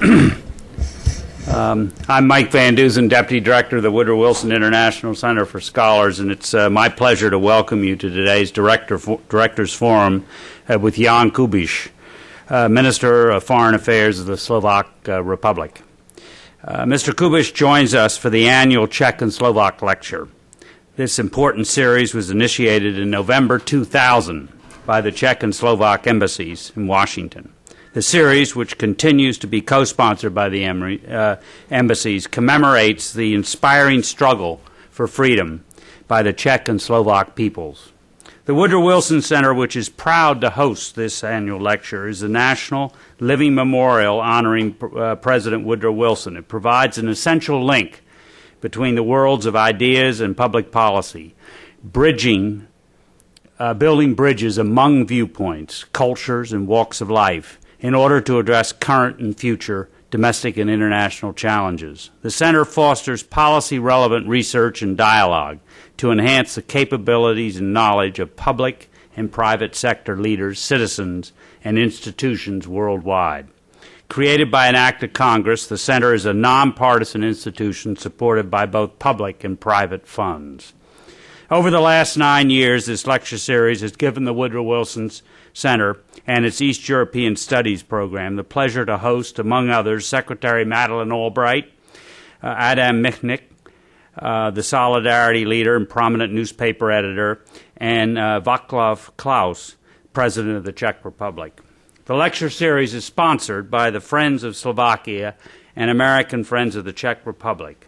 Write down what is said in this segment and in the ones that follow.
I'm Mike Van Dusen, Deputy Director of the Woodrow Wilson International Center for Scholars, and it's my pleasure to welcome you to today's Directors Forum with Jan Kubiš, Minister of Foreign Affairs of the Slovak Republic. Mr. Kubiš joins us for the annual Czech and Slovak lecture. This important series was initiated in November 2000 by the Czech and Slovak embassies in Washington. The series, which continues to be co-sponsored by the embassies, commemorates the inspiring struggle for freedom by the Czech and Slovak peoples. The Woodrow Wilson Center, which is proud to host this annual lecture, is a national living memorial honoring President Woodrow Wilson. It provides an essential link between the worlds of ideas and public policy, building bridges among viewpoints, cultures, and walks of life, in order to address current and future domestic and international challenges. The Center fosters policy-relevant research and dialogue to enhance the capabilities and knowledge of public and private sector leaders, citizens, and institutions worldwide. Created by an act of Congress, the Center is a nonpartisan institution supported by both public and private funds. Over the last 9 years, this lecture series has given the Woodrow Wilson Center and its East European Studies program the pleasure to host, among others, Secretary Madeleine Albright, Adam Michnik, the Solidarity leader and prominent newspaper editor, and Václav Klaus, President of the Czech Republic. The lecture series is sponsored by the Friends of Slovakia and American Friends of the Czech Republic,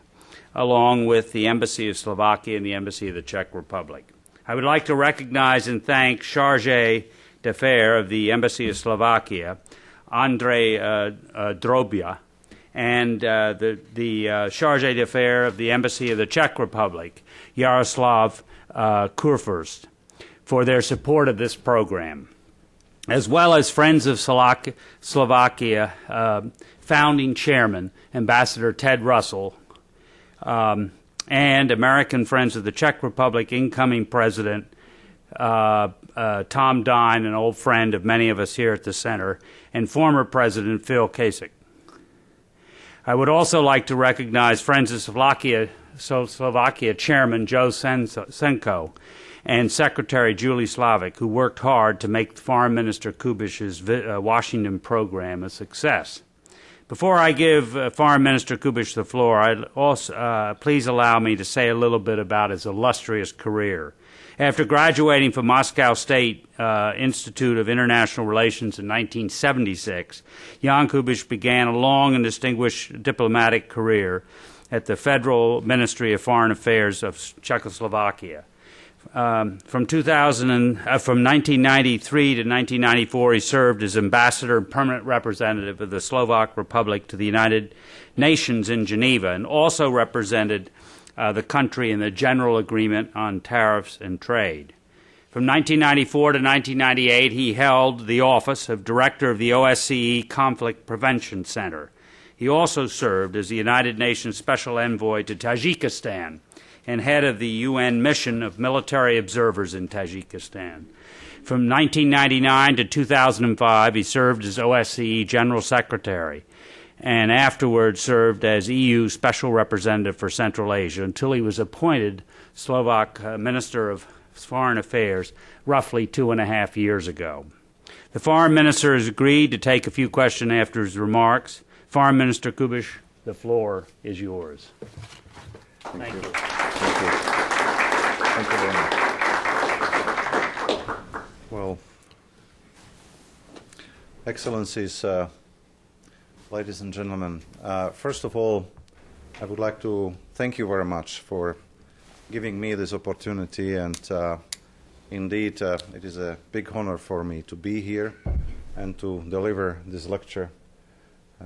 along with the Embassy of Slovakia and the Embassy of the Czech Republic. I would like to recognize and thank Chargé d'Affaires of the Embassy of Slovakia, Andrej Drobia, and the Chargé d'Affaires of the Embassy of the Czech Republic, Jaroslav Kurfürst, for their support of this program, as well as Friends of Slovakia founding chairman, Ambassador Ted Russell, and American Friends of the Czech Republic incoming president, Tom Dine, an old friend of many of us here at the Center, and former President Phil Kasich. I would also like to recognize Friends of Slovakia Chairman Joe Senko and Secretary Julie Slavic, who worked hard to make Foreign Minister Kubiš's Washington program a success. Before I give Foreign Minister Kubiš the floor, I'd also please allow me to say a little bit about his illustrious career. After graduating from Moscow State Institute of International Relations in 1976, Jan Kubiš began a long and distinguished diplomatic career at the Federal Ministry of Foreign Affairs of Czechoslovakia. From 1993 to 1994, he served as ambassador and permanent representative of the Slovak Republic to the United Nations in Geneva, and also represented the country in the General Agreement on Tariffs and Trade. From 1994 to 1998, he held the office of Director of the OSCE Conflict Prevention Center. He also served as the United Nations Special Envoy to Tajikistan and head of the UN mission of military observers in Tajikistan. From 1999 to 2005, he served as OSCE General Secretary, and afterwards served as EU Special Representative for Central Asia until he was appointed Slovak Minister of Foreign Affairs roughly 2.5 years ago. The Foreign Minister has agreed to take a few questions after his remarks. Foreign Minister Kubiš, the floor is yours. Thank you. Thank you. Thank you very much. Well, Excellencies, ladies and gentlemen, first of all, I would like to thank you very much for giving me this opportunity, and indeed it is a big honor for me to be here and to deliver this lecture,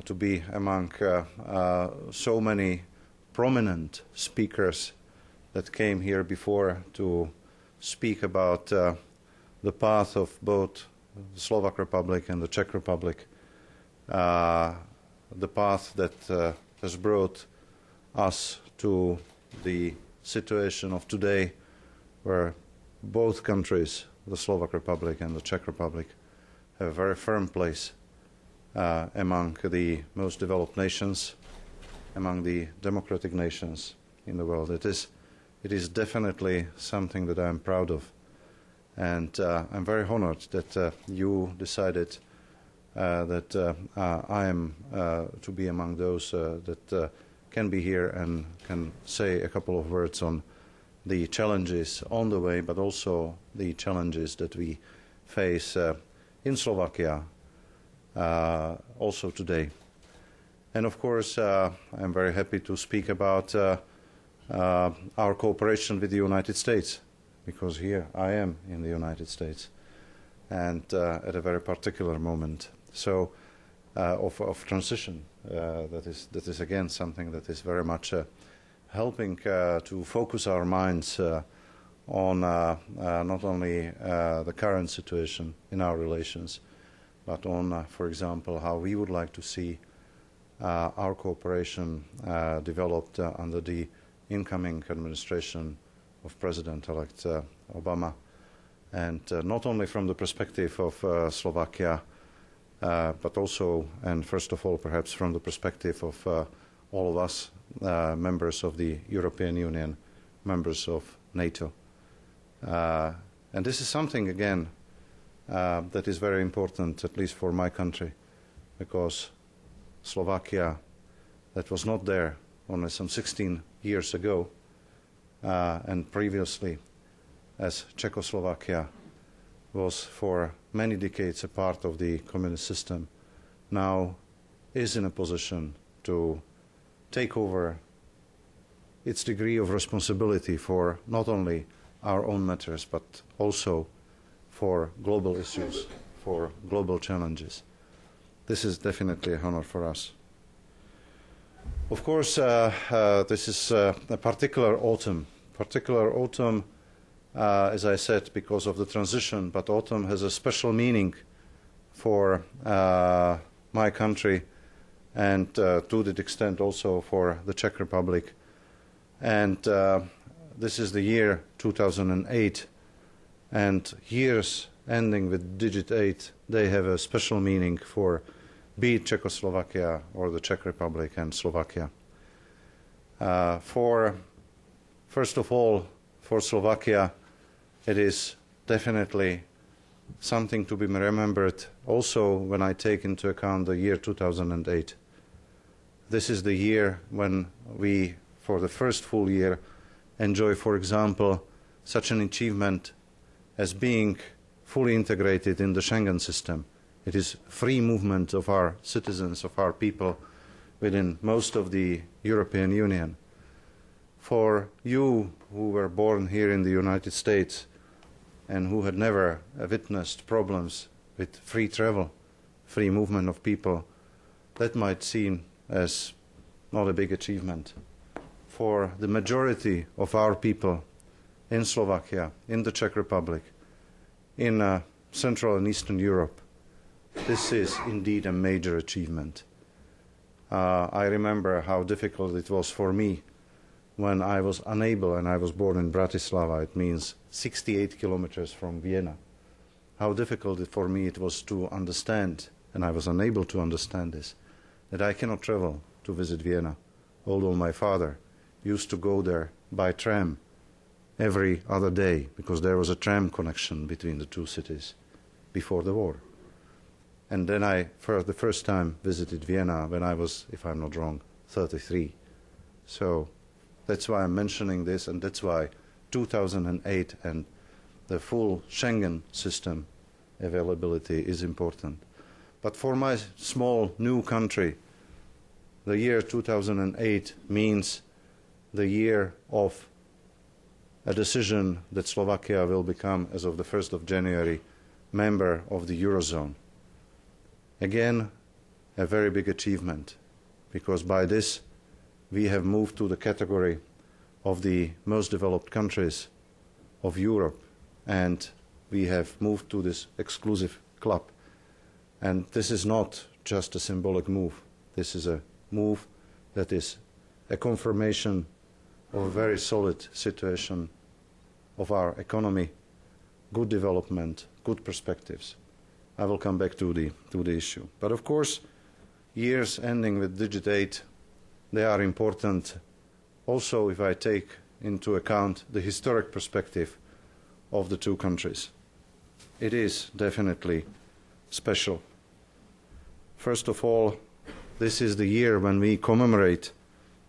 to be among so many prominent speakers that came here before to speak about the path of both the Slovak Republic and the Czech Republic, the path that has brought us to the situation of today, where both countries, the Slovak Republic and the Czech Republic, have a very firm place among the most developed nations, among the democratic nations in the world. It is definitely something that I'm proud of. And I'm very honored that you decided that I am to be among those that can be here and can say a couple of words on the challenges on the way, but also the challenges that we face in Slovakia also today. And of course, I'm very happy to speak about our cooperation with the United States, because here I am in the United States, and at a very particular moment. So, of transition, that is again something that is very much helping to focus our minds on not only the current situation in our relations, but on, for example, how we would like to see our cooperation developed under the incoming administration of President-elect Obama, and not only from the perspective of Slovakia, but also, and first of all, perhaps from the perspective of all of us, members of the European Union, members of NATO. And this is something, again, that is very important, at least for my country, because Slovakia, that was not there only some 16 years ago, and previously, as Czechoslovakia was for many decades a part of the communist system, now is in a position to take over its degree of responsibility for not only our own matters, but also for global issues, for global challenges. This is definitely an honor for us. Of course, this is a particular autumn, as I said, because of the transition, but autumn has a special meaning for my country, and to that extent also for the Czech Republic. And this is the year 2008, and years ending with digit 8, they have a special meaning for be it Czechoslovakia or the Czech Republic and Slovakia. First of all, for Slovakia, it is definitely something to be remembered also when I take into account the year 2008. This is the year when we, for the first full year, enjoy, for example, such an achievement as being fully integrated in the Schengen system. It is free movement of our citizens, of our people within most of the European Union. For you who were born here in the United States and who had never witnessed problems with free travel, free movement of people, that might seem as not a big achievement. For the majority of our people in Slovakia, in the Czech Republic, in Central and Eastern Europe, this is indeed a major achievement. I remember how difficult it was for me when I was unable, and I was born in Bratislava, it means 68 kilometers from Vienna, how difficult for me it was to understand, and I was unable to understand this, that I cannot travel to visit Vienna, although my father used to go there by tram every other day, because there was a tram connection between the two cities before the war. And then I, for the first time, visited Vienna when I was, if I'm not wrong, 33. So that's why I'm mentioning this, and that's why 2008 and the full Schengen system availability is important. But for my small new country, the year 2008 means the year of a decision that Slovakia will become, as of the 1st of January, member of the Eurozone. Again, a very big achievement, because by this we have moved to the category of the most developed countries of Europe, and we have moved to this exclusive club. And this is not just a symbolic move. This is a move that is a confirmation of a very solid situation of our economy, good development, good perspectives. I will come back to the issue. But of course, years ending with digit 8, they are important also if I take into account the historic perspective of the two countries. It is definitely special. First of all, this is the year when we commemorate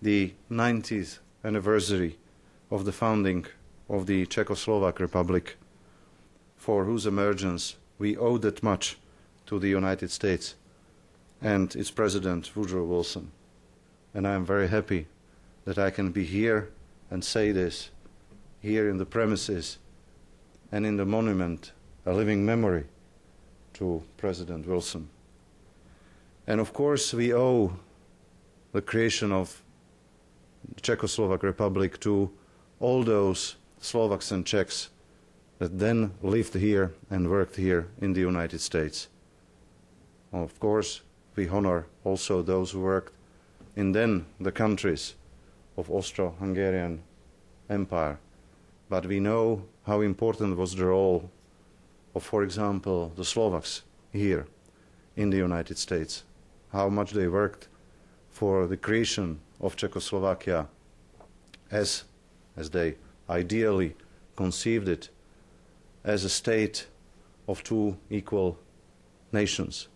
the 90th anniversary of the founding of the Czechoslovak Republic, for whose emergence we owe that much to the United States and its President Woodrow Wilson. And I am very happy that I can be here and say this, here in the premises and in the monument, a living memory to President Wilson. And of course we owe the creation of the Czechoslovak Republic to all those Slovaks and Czechs that then lived here and worked here in the United States. Of course, we honor also those who worked in then the countries of Austro-Hungarian Empire. But we know how important was the role of, for example, the Slovaks here in the United States, how much they worked for the creation of Czechoslovakia as they ideally conceived it, as a state of two equal nations,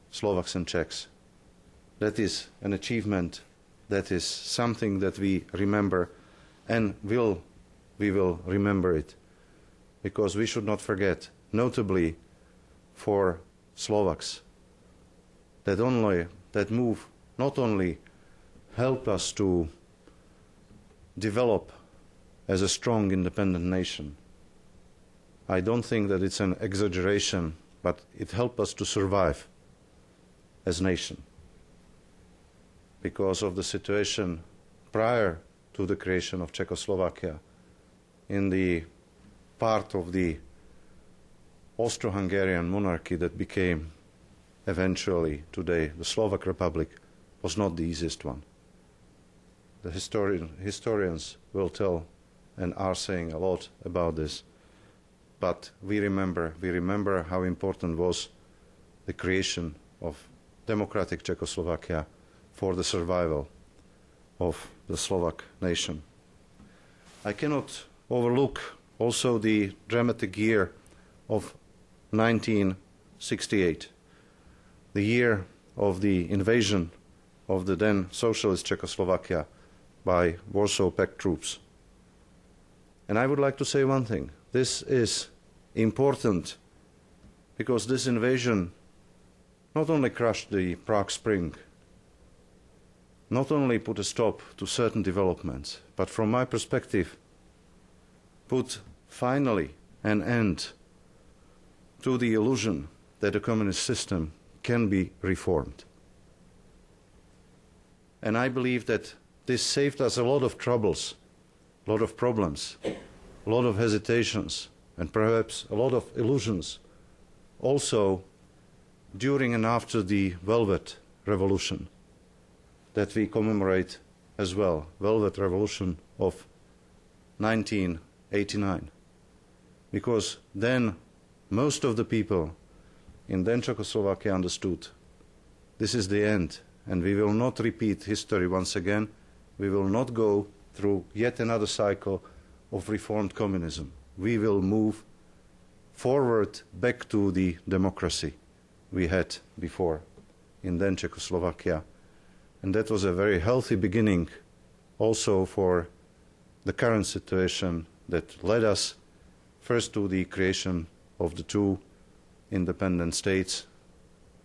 Slovaks and Czechs. That is an achievement, that is something that we remember, and we will remember it, because we should not forget, notably for Slovaks, that move not only helped us to develop as a strong independent nation. I don't think that it's an exaggeration, but it helped us to survive as a nation because of the situation prior to the creation of Czechoslovakia in the part of the Austro-Hungarian monarchy that became eventually today the Slovak Republic was not the easiest one. The historians will tell and are saying a lot about this, but we remember how important was the creation of democratic Czechoslovakia for the survival of the Slovak nation. I cannot overlook also the dramatic year of 1968, the year of the invasion of the then socialist Czechoslovakia by Warsaw Pact troops. And I would like to say one thing. This is important because this invasion not only crushed the Prague Spring, not only put a stop to certain developments, but from my perspective, put finally an end to the illusion that the communist system can be reformed. And I believe that this saved us a lot of troubles, a lot of problems, a lot of hesitations, and perhaps a lot of illusions, also during and after the Velvet Revolution that we commemorate as well, Velvet Revolution of 1989. Because then most of the people in then Czechoslovakia understood this is the end, and we will not repeat history once again. We will not go through yet another cycle of reformed communism. We will move forward back to the democracy we had before in then Czechoslovakia. And that was a very healthy beginning also for the current situation that led us first to the creation of the two independent states,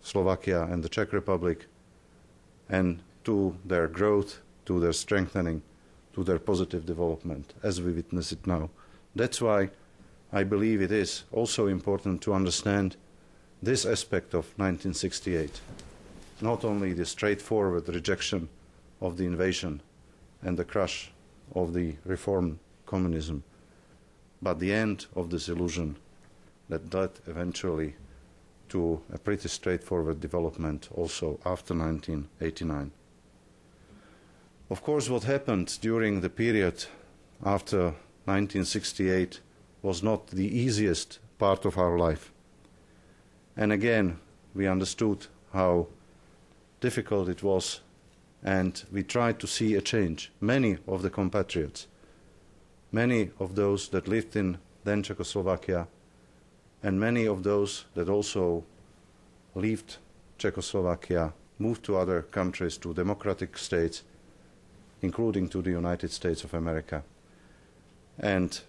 Slovakia and the Czech Republic, and to their growth, to their strengthening, to their positive development as we witness it now. That's why I believe it is also important to understand this aspect of 1968, not only the straightforward rejection of the invasion and the crush of the reformed communism, but the end of this illusion that led eventually to a pretty straightforward development also after 1989. Of course, what happened during the period after 1968 was not the easiest part of our life. And again, we understood how difficult it was, and we tried to see a change. Many of the compatriots, many of those that lived in then Czechoslovakia, and many of those that also left Czechoslovakia, moved to other countries, to democratic states, including to the United States of America. And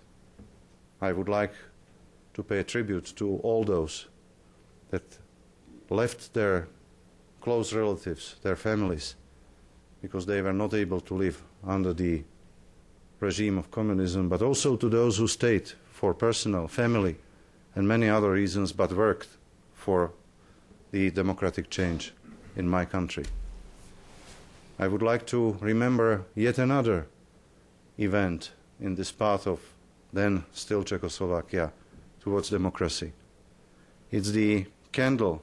I would like to pay tribute to all those that left their close relatives, their families, because they were not able to live under the regime of communism, but also to those who stayed for personal, family, and many other reasons, but worked for the democratic change in my country. I would like to remember yet another event in this path of then still Czechoslovakia towards democracy. It's the candlelight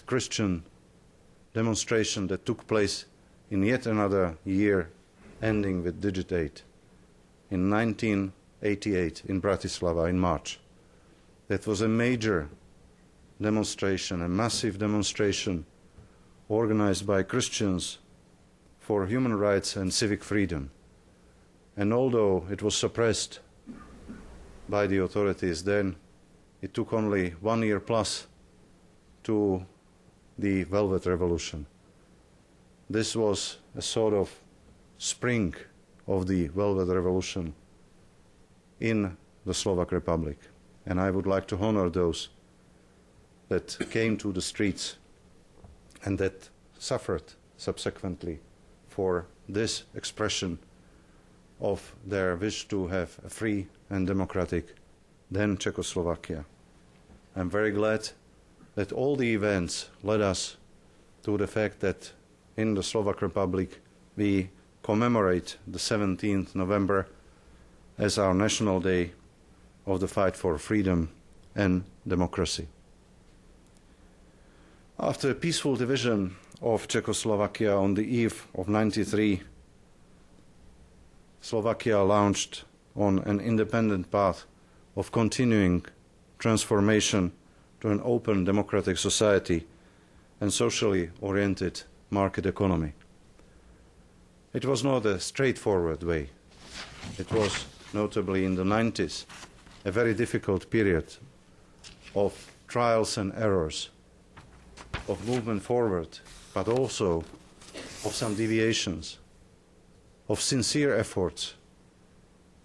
Christian demonstration that took place in yet another year ending with Digit 8 in 1988 in Bratislava in March. That was a major demonstration, a massive demonstration organized by Christians for human rights and civic freedom. And although it was suppressed by the authorities then, it took only 1 year plus to the Velvet Revolution. This was a sort of spring of the Velvet Revolution in the Slovak Republic. And I would like to honor those that came to the streets and that suffered subsequently for this expression of their wish to have a free and democratic then Czechoslovakia. I'm very glad that all the events led us to the fact that in the Slovak Republic we commemorate the 17th November as our national day of the fight for freedom and democracy. After a peaceful division of Czechoslovakia on the eve of '93, Slovakia launched on an independent path of continuing transformation to an open democratic society and socially oriented market economy. It was not a straightforward way. It was, notably in the 90s, a very difficult period of trials and errors, of movement forward, but also of some deviations, of sincere efforts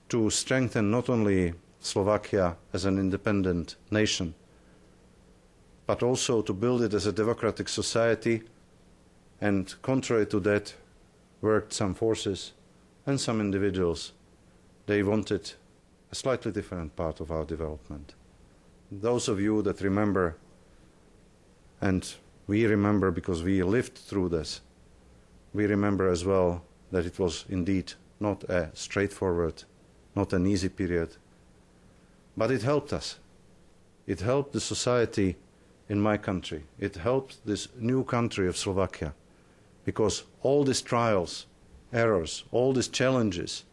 to strengthen not only Slovakia as an independent nation, but also to build it as a democratic society, and contrary to that, worked some forces and some individuals. They wanted a slightly different part of our development. Those of you that remember, and we remember because we lived through this, we remember as well that it was indeed not a straightforward, not an easy period, but it helped us. It helped the society in my country. It helped this new country of Slovakia, because all these trials, errors, all these challenges,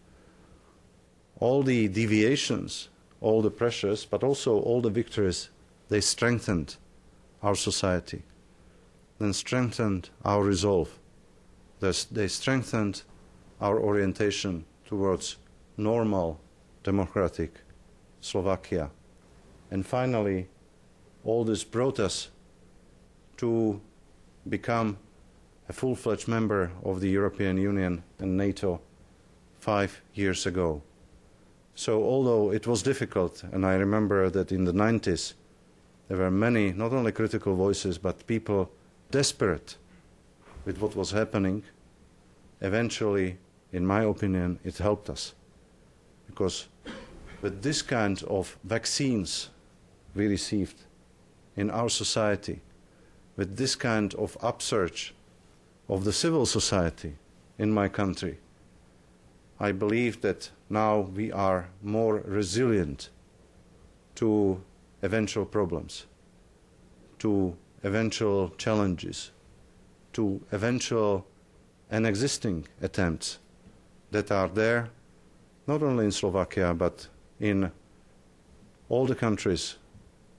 all the deviations, all the pressures, but also all the victories, they strengthened our society, then strengthened our resolve. They strengthened our orientation towards normal, democratic Slovakia. And finally, all this brought us to become a full-fledged member of the European Union and NATO 5 years ago. So although it was difficult, and I remember that in the 90s there were many, not only critical voices, but people desperate with what was happening, eventually, in my opinion, it helped us. Because with this kind of vaccines we received in our society, with this kind of upsurge of the civil society in my country, I believe that now we are more resilient to eventual problems, to eventual challenges, to eventual and existing attempts that are there, not only in Slovakia, but in all the countries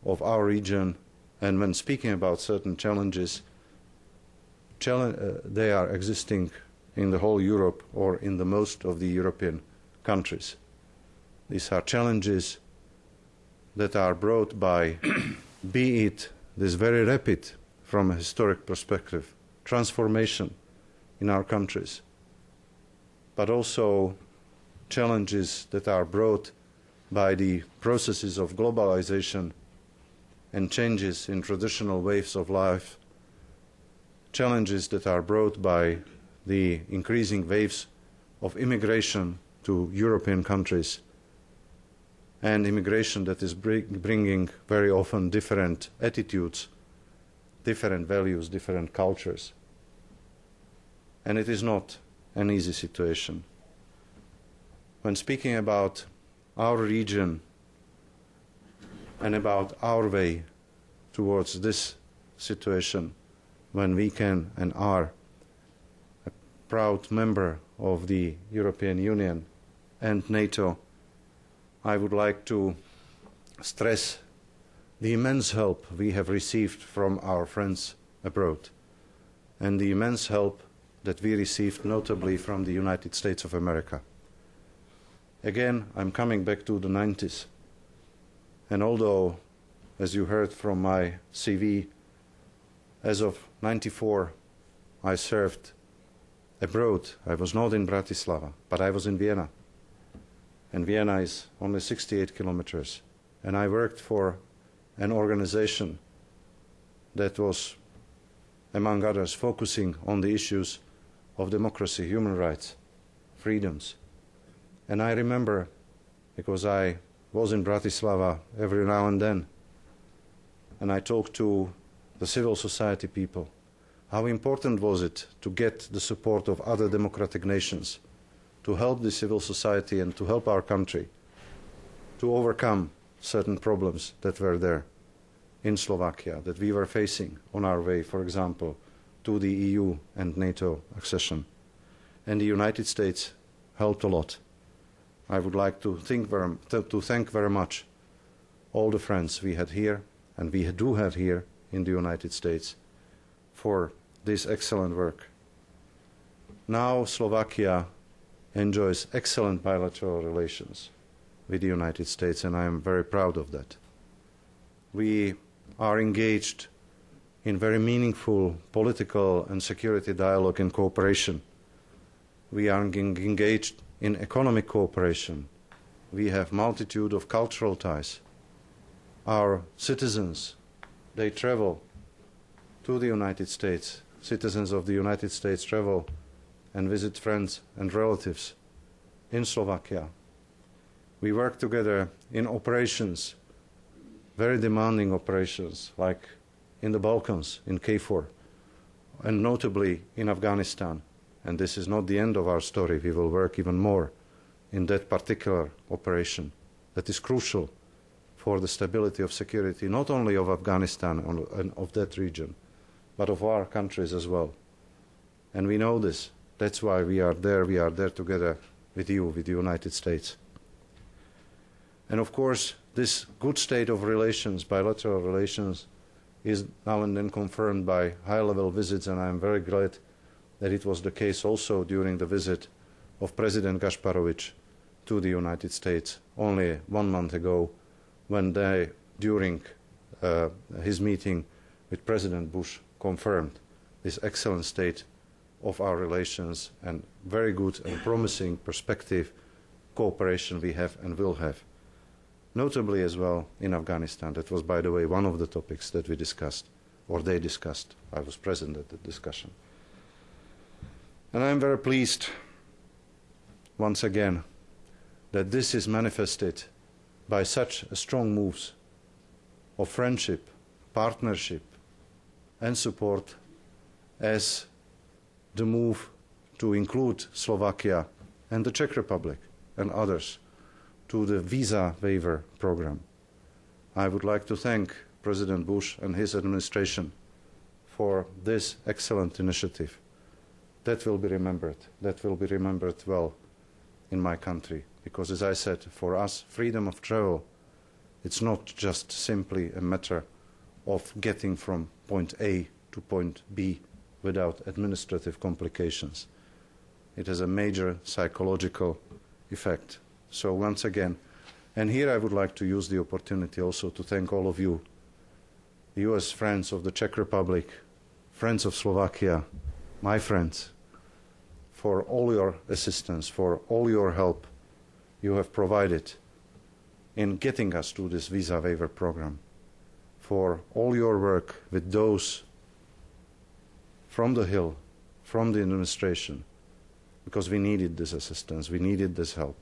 of our region And when speaking about certain challenges, they are existing in the whole Europe or in the most of the European countries. These are challenges that are brought by, be it this very rapid, from a historic perspective, transformation in our countries, but also challenges that are brought by the processes of globalization and changes in traditional ways of life, challenges that are brought by the increasing waves of immigration to European countries, and immigration that is bringing very often different attitudes, different values, different cultures. And it is not an easy situation. When speaking about our region and about our way towards this situation, when we can and are a proud member of the European Union and NATO, I would like to stress the immense help we have received from our friends abroad, and the immense help that we received notably from the United States of America. Again, I'm coming back to the 90s, and although, as you heard from my CV, as of 94, I served abroad. I was not in Bratislava, but I was in Vienna. And Vienna is only 68 kilometers. And I worked for an organization that was, among others, focusing on the issues of democracy, human rights, freedoms. And I remember, because I was in Bratislava every now and then, and I talked to the civil society people, how important was it to get the support of other democratic nations, to help the civil society and to help our country to overcome certain problems that were there in Slovakia, that we were facing on our way, for example, to the EU and NATO accession. And the United States helped a lot. I would like to thank very much all the friends we had here, and we do have here in the United States, for this excellent work. Now Slovakia enjoys excellent bilateral relations with the United States, and I am very proud of that. We are engaged in very meaningful political and security dialogue and cooperation. We are engaged in economic cooperation. We have multitude of cultural ties. Our citizens, they travel to the United States. Citizens of the United States travel and visit friends and relatives in Slovakia. We work together in operations, very demanding operations, like in the Balkans, in KFOR, and notably in Afghanistan. And this is not the end of our story. We will work even more in that particular operation that is crucial for the stability of security, not only of Afghanistan and of that region, but of our countries as well. And we know this. That's why we are there. We are there together with you, with the United States. And of course, this good state of relations, bilateral relations, is now and then confirmed by high-level visits, and I am very glad that it was the case also during the visit of President Gasparovich to the United States only 1 month ago, when they, during his meeting with President Bush, confirmed this excellent state of our relations and very good and promising perspective cooperation we have and will have. Notably as well in Afghanistan. That was, by the way, one of the topics that we discussed, or they discussed. I was present at the discussion. And I am very pleased, once again, that this is manifested by such strong moves of friendship, partnership, and support as the move to include Slovakia and the Czech Republic and others to the visa waiver program. I would like to thank President Bush and his administration for this excellent initiative. That will be remembered. That will be remembered well in my country. Because as I said, for us, freedom of travel, it's not just simply a matter of getting from point A to point B without administrative complications. It has a major psychological effect. So once again, and here I would like to use the opportunity also to thank all of you, the US friends of the Czech Republic, friends of Slovakia, my friends, for all your assistance, for all your help you have provided in getting us to this visa waiver program, for all your work with those from the Hill, from the administration, because we needed this assistance, we needed this help.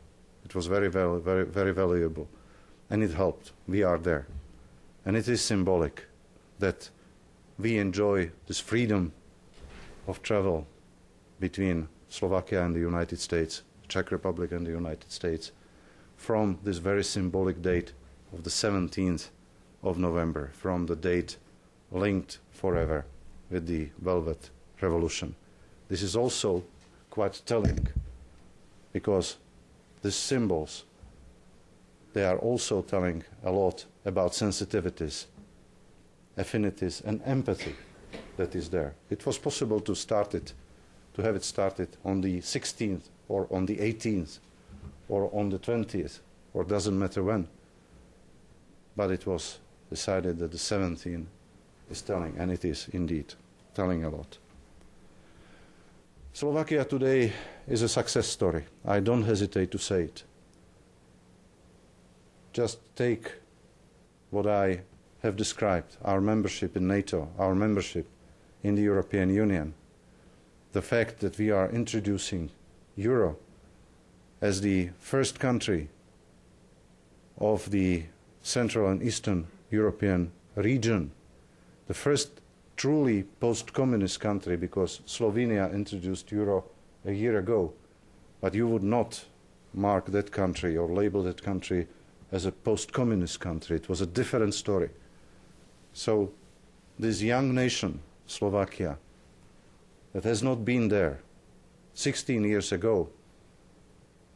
It was very valuable, and it helped. We are there. And it is symbolic that we enjoy this freedom of travel between Slovakia and the United States, Czech Republic and the United States, from this very symbolic date of the 17th of November, from the date linked forever with the Velvet Revolution. This is also quite telling, because these symbols, they are also telling a lot about sensitivities, affinities, and empathy that is there. It was possible to have it started on the 16th or on the 18th or on the 20th, or doesn't matter when. But it was decided that the 17th is telling, and it is indeed telling a lot. Slovakia today is a success story. I don't hesitate to say it. Just take what I have described, our membership in NATO, our membership in the European Union, the fact that we are introducing euro as the first country of the Central and Eastern European region, the first truly post-communist country, because Slovenia introduced euro a year ago, but you would not mark that country or label that country as a post-communist country. It was a different story. So this young nation, Slovakia, that has not been there 16 years ago,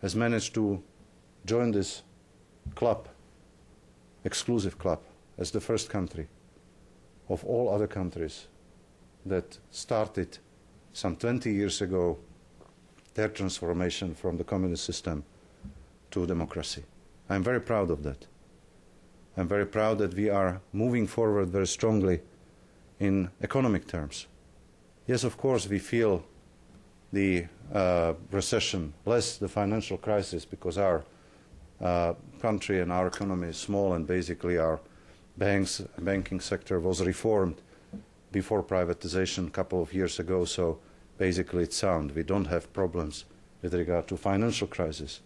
has managed to join this club, exclusive club, as the first country of all other countries that started some 20 years ago their transformation from the communist system to democracy. I'm very proud of that. I'm very proud that we are moving forward very strongly in economic terms. Yes, of course, we feel the recession, less the financial crisis, because our country and our economy is small, and basically our banking sector was reformed before privatization a couple of years ago, so basically it's sound. We don't have problems with regard to financial crisis.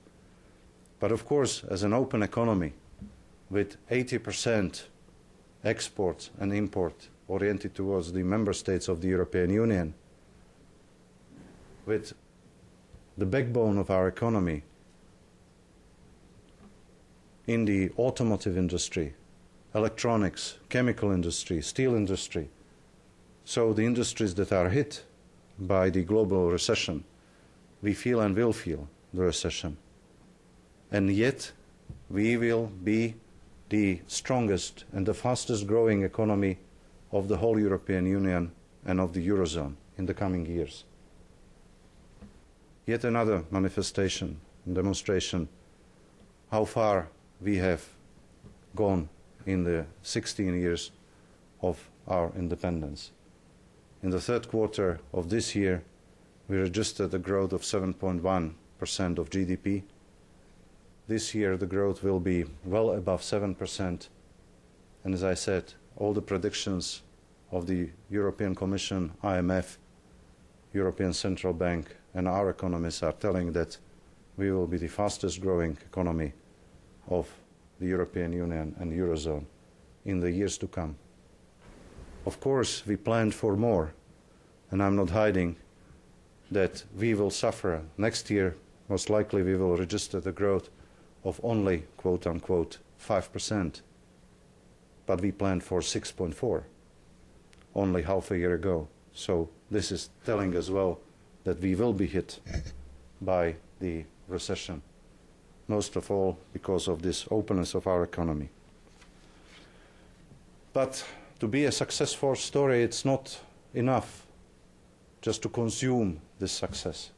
But of course, as an open economy with 80% export and import oriented towards the member states of the European Union, with the backbone of our economy in the automotive industry, electronics, chemical industry, steel industry, so the industries that are hit by the global recession, we feel and will feel the recession. And yet, we will be the strongest and the fastest growing economy of the whole European Union and of the Eurozone in the coming years. Yet another manifestation and demonstration how far we have gone in the 16 years of our independence. In the third quarter of this year, we registered a growth of 7.1% of GDP. This year, the growth will be well above 7%. And as I said, all the predictions of the European Commission, IMF, European Central Bank, and our economists are telling that we will be the fastest growing economy of the European Union and Eurozone in the years to come. Of course, we planned for more, and I'm not hiding that we will suffer. Next year, most likely we will register the growth of only, quote unquote, 5%. But we planned for 6.4 only half a year ago. So this is telling as well that we will be hit by the recession, most of all because of this openness of our economy. But to be a successful story, it's not enough just to consume this success.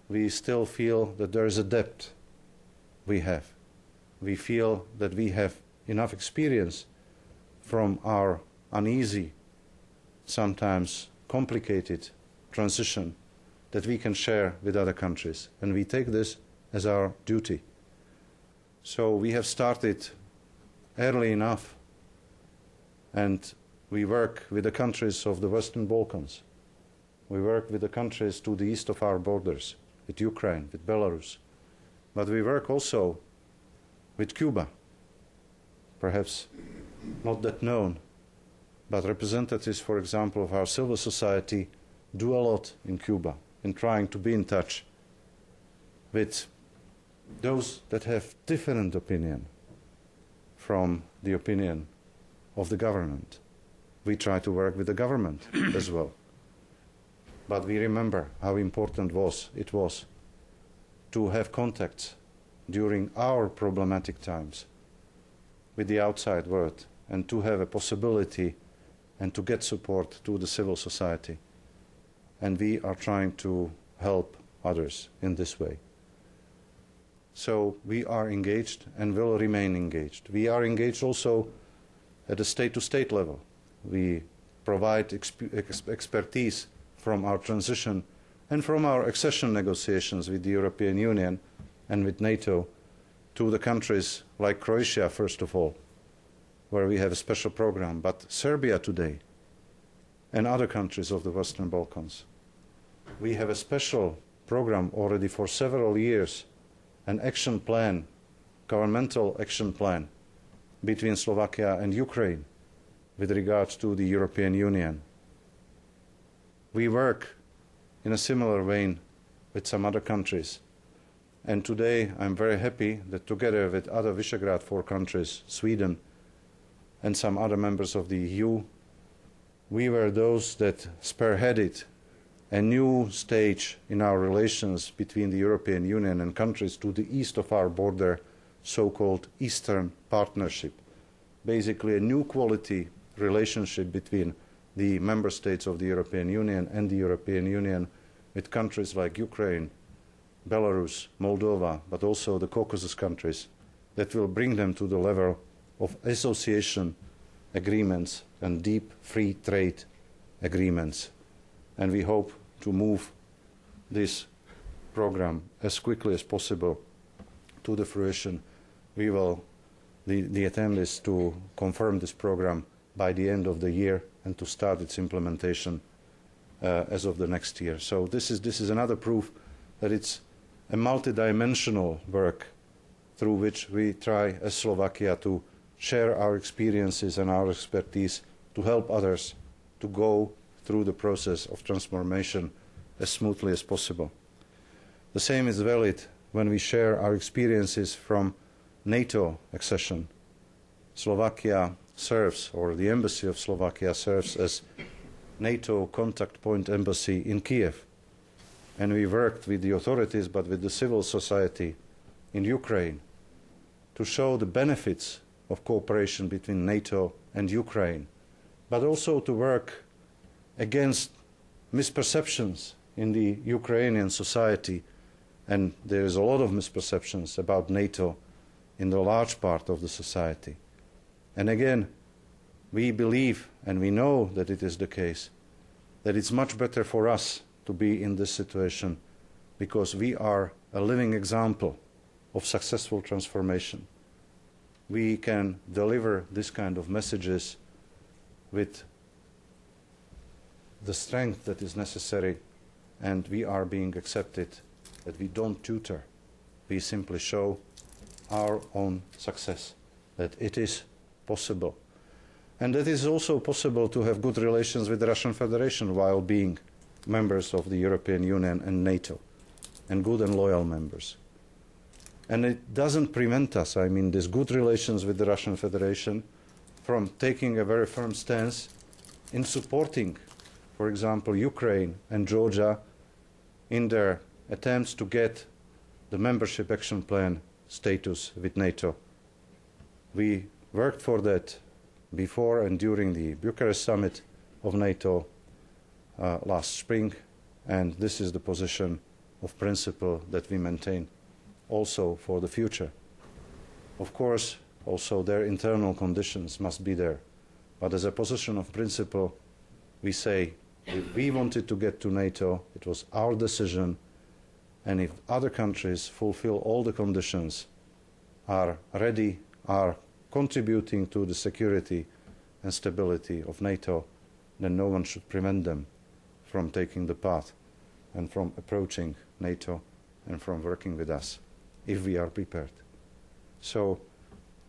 We still feel that there is a depth we have. We feel that we have enough experience from our uneasy, sometimes complicated transition that we can share with other countries. And we take this as our duty. So we have started early enough, and we work with the countries of the Western Balkans. We work with the countries to the east of our borders, with Ukraine, with Belarus. But we work also with Cuba, perhaps not that known, but representatives, for example, of our civil society do a lot in Cuba in trying to be in touch with those that have different opinion from the opinion of the government. We try to work with the government as well. But we remember how important it was to have contacts during our problematic times with the outside world, and to have a possibility and to get support to the civil society. And we are trying to help others in this way. So we are engaged and will remain engaged. We are engaged also at a state-to-state level. We provide expertise from our transition and from our accession negotiations with the European Union and with NATO to the countries like Croatia, first of all, where we have a special program, but Serbia today and other countries of the Western Balkans. We have a special program already for several years, an action plan, governmental action plan between Slovakia and Ukraine with regards to the European Union. We work in a similar vein with some other countries. And today I'm very happy that together with other Visegrad 4 countries, Sweden and some other members of the EU, we were those that spearheaded a new stage in our relations between the European Union and countries to the east of our border, so-called Eastern Partnership. Basically a new quality relationship between the member states of the European Union and the European Union with countries like Ukraine, Belarus, Moldova, but also the Caucasus countries, that will bring them to the level of association agreements and deep free trade agreements. And we hope to move this program as quickly as possible to the fruition. The attempt is to confirm this program by the end of the year and to start its implementation as of the next year. So this is another proof that it's a multidimensional work through which we try as Slovakia to share our experiences and our expertise to help others to go through the process of transformation as smoothly as possible. The same is valid when we share our experiences from NATO accession. Slovakia serves, or the embassy of Slovakia serves as NATO contact point embassy in Kiev. And we worked with the authorities, but with the civil society in Ukraine to show the benefits of cooperation between NATO and Ukraine, but also to work against misperceptions in the Ukrainian society. And there is a lot of misperceptions about NATO in the large part of the society. And again, we believe, and we know that it is the case, that it's much better for us to be in this situation because we are a living example of successful transformation. We can deliver this kind of messages with the strength that is necessary, and we are being accepted, that we don't tutor. We simply show our own success, that it is possible. And it is also possible to have good relations with the Russian Federation while being members of the European Union and NATO, and good and loyal members. And it doesn't prevent us, these good relations with the Russian Federation, from taking a very firm stance in supporting, for example, Ukraine and Georgia in their attempts to get the membership action plan status with NATO. We worked for that before and during the Bucharest summit of NATO last spring, and this is the position of principle that we maintain also for the future. Of course, also their internal conditions must be there, but as a position of principle, we say if we wanted to get to NATO, it was our decision, and if other countries fulfill all the conditions, are ready, are contributing to the security and stability of NATO, then no one should prevent them from taking the path and from approaching NATO and from working with us, if we are prepared. So,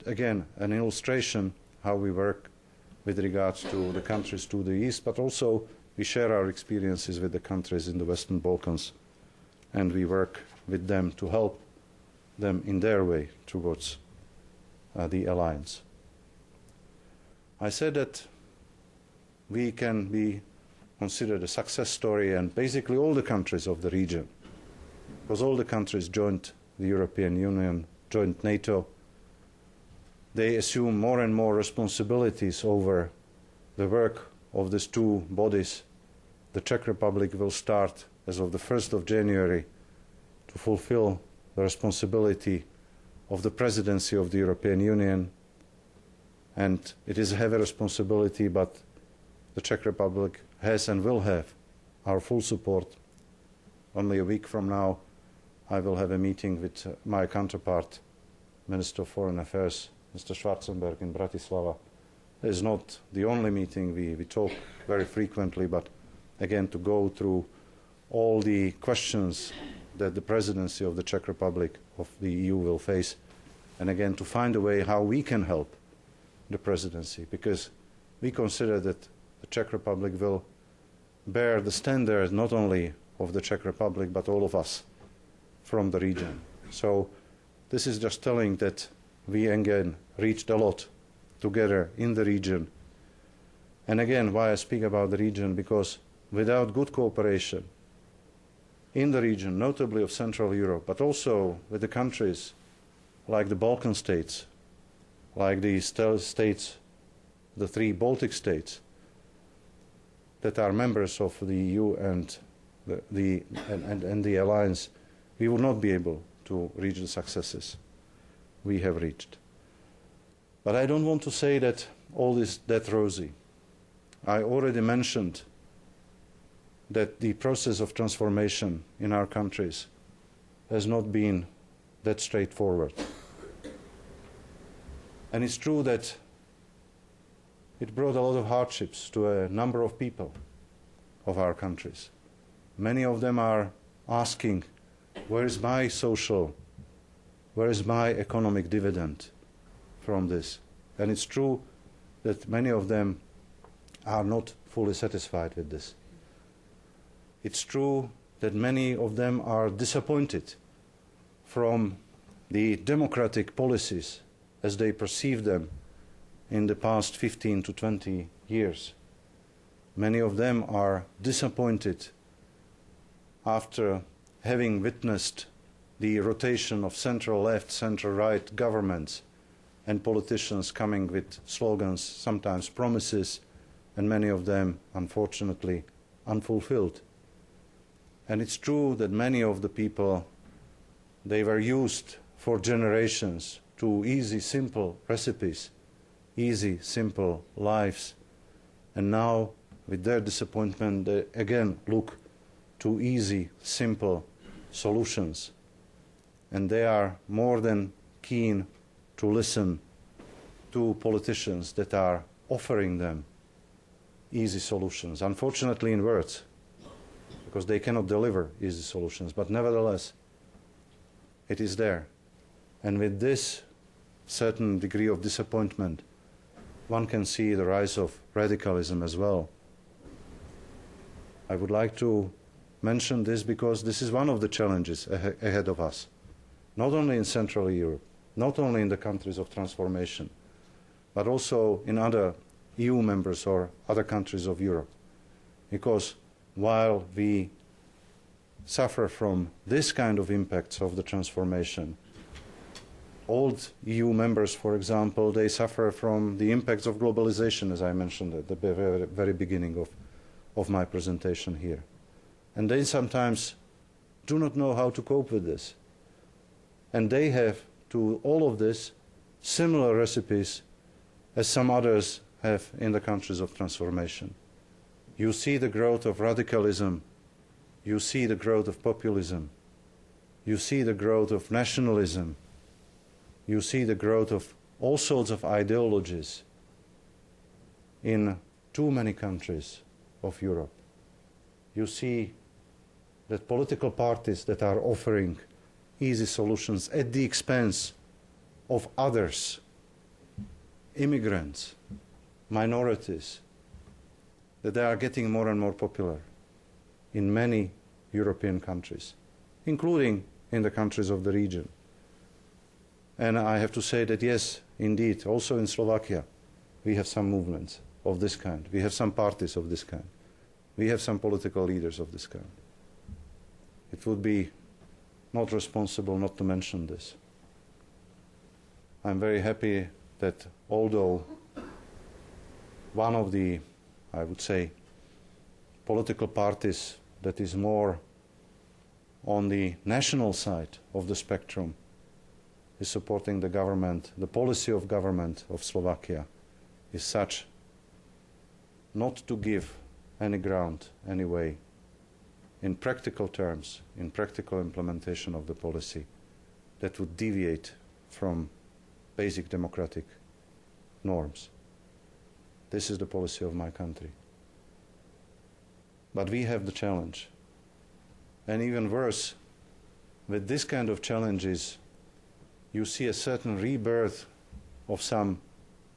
again, an illustration how we work with regards to the countries to the east, but also we share our experiences with the countries in the Western Balkans, and we work with them to help them in their way towards the alliance. I said that we can be considered a success story, and basically all the countries of the region, because all the countries joined the European Union, joined NATO, they assume more and more responsibilities over the work of these two bodies. The Czech Republic will start as of the 1st of January to fulfill the responsibility of the presidency of the European Union, and it is a heavy responsibility, but the Czech Republic has and will have our full support. Only a week from now, I will have a meeting with my counterpart, Minister of Foreign Affairs, Mr. Schwarzenberg, in Bratislava. It is not the only meeting. We talk very frequently, but again, to go through all the questions that the presidency of the Czech Republic of the EU will face, and again, to find a way how we can help the presidency, because we consider that the Czech Republic will bear the standard not only of the Czech Republic, but all of us from the region. So this is just telling that we again reached a lot together in the region. And again, why I speak about the region, because without good cooperation in the region, notably of Central Europe, but also with the countries like the Balkan states, like the states, the three Baltic states that are members of the EU and the alliance, we will not be able to reach the successes we have reached. But I don't want to say that all is that rosy. I already mentioned that the process of transformation in our countries has not been that straightforward. And it's true that it brought a lot of hardships to a number of people of our countries. Many of them are asking, where is my social, where is my economic dividend from this? And it's true that many of them are not fully satisfied with this. It's true that many of them are disappointed from the democratic policies as they perceive them in the past 15 to 20 years. Many of them are disappointed after having witnessed the rotation of central-left, central-right governments and politicians coming with slogans, sometimes promises, and many of them, unfortunately, unfulfilled. And it's true that many of the people, they were used for generations to easy, simple recipes, easy, simple lives. And now, with their disappointment, they again look to easy, simple solutions. And they are more than keen to listen to politicians that are offering them easy solutions, unfortunately in words, because they cannot deliver easy solutions, but nevertheless, it is there. And with this certain degree of disappointment, one can see the rise of radicalism as well. I would like to mention this because this is one of the challenges ahead of us, not only in Central Europe, not only in the countries of transformation, but also in other EU members or other countries of Europe. Because while we suffer from this kind of impacts of the transformation, old EU members, for example, they suffer from the impacts of globalization, as I mentioned at the very beginning of my presentation here. And they sometimes do not know how to cope with this. And they have, to all of this, similar recipes as some others have in the countries of transformation. You see the growth of radicalism, you see the growth of populism, you see the growth of nationalism, you see the growth of all sorts of ideologies in too many countries of Europe. You see that political parties that are offering easy solutions at the expense of others, immigrants, minorities, that they are getting more and more popular in many European countries, including in the countries of the region. And I have to say that yes, indeed, also in Slovakia, we have some movements of this kind. We have some parties of this kind. We have some political leaders of this kind. It would be not responsible not to mention this. I'm very happy that although one of the, I would say, political parties that is more on the national side of the spectrum is supporting the government, the policy of government of Slovakia is such not to give any ground, any way, in practical terms, in practical implementation of the policy that would deviate from basic democratic norms. This is the policy of my country. But we have the challenge. And even worse, with this kind of challenges, you see a certain rebirth of some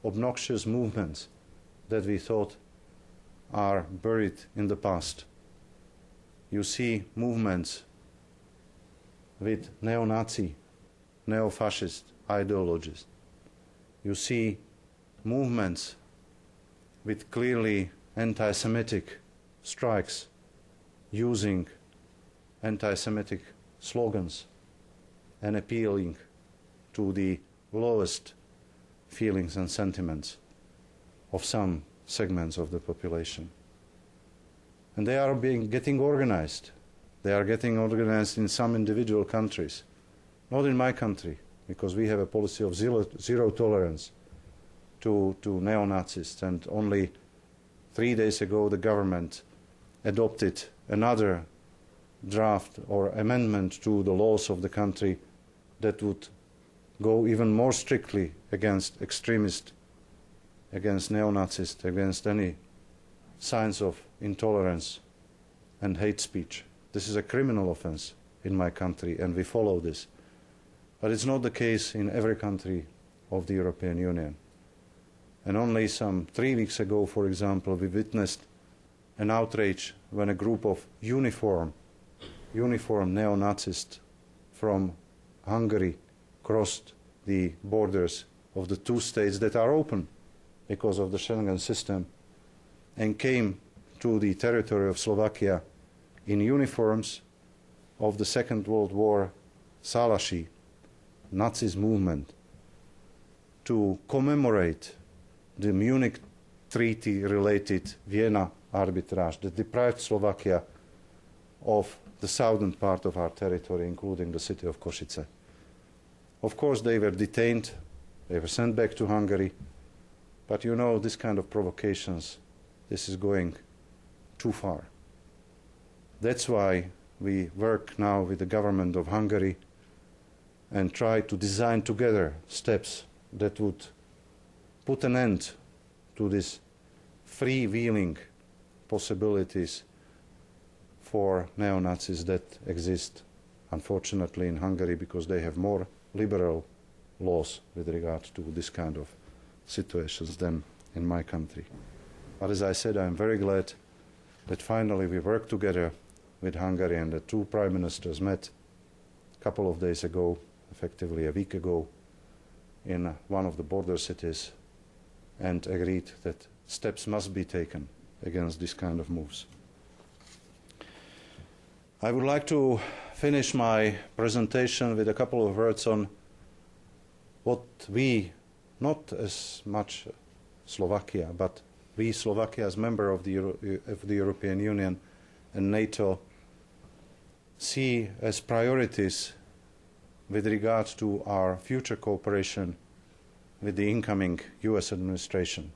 obnoxious movements that we thought are buried in the past. You see movements with neo-Nazi, neo-fascist ideologies. You see movements with clearly anti-Semitic strikes using anti-Semitic slogans and appealing to the lowest feelings and sentiments of some segments of the population. And they are getting organized. They are getting organized in some individual countries. Not in my country, because we have a policy of zero tolerance to neo-Nazis. And only 3 days ago the government adopted another draft or amendment to the laws of the country that would go even more strictly against extremists, against neo-Nazis, against any signs of intolerance and hate speech. This is a criminal offense in my country, and we follow this. But it's not the case in every country of the European Union. And only some 3 weeks ago, for example, we witnessed an outrage when a group of uniform neo-Nazis from Hungary crossed the borders of the two states that are open because of the Schengen system and came to the territory of Slovakia in uniforms of the Second World War Salaši, Nazis movement, to commemorate the Munich Treaty-related Vienna arbitrage that deprived Slovakia of the southern part of our territory, including the city of Košice. Of course, they were detained, they were sent back to Hungary, but you know, this kind of provocations, this is going too far. That's why we work now with the government of Hungary and try to design together steps that would put an end to these freewheeling possibilities for neo-Nazis that exist, unfortunately, in Hungary, because they have more liberal laws with regard to this kind of situations than in my country. But as I said, I'm very glad that finally we worked together with Hungary, and the two prime ministers met a couple of days ago, effectively a week ago, in one of the border cities, and agreed that steps must be taken against this kind of moves. I would like to finish my presentation with a couple of words on what we, not as much Slovakia, but we, Slovakia, as member of the European Union and NATO, see as priorities with regard to our future cooperation with the incoming US administration.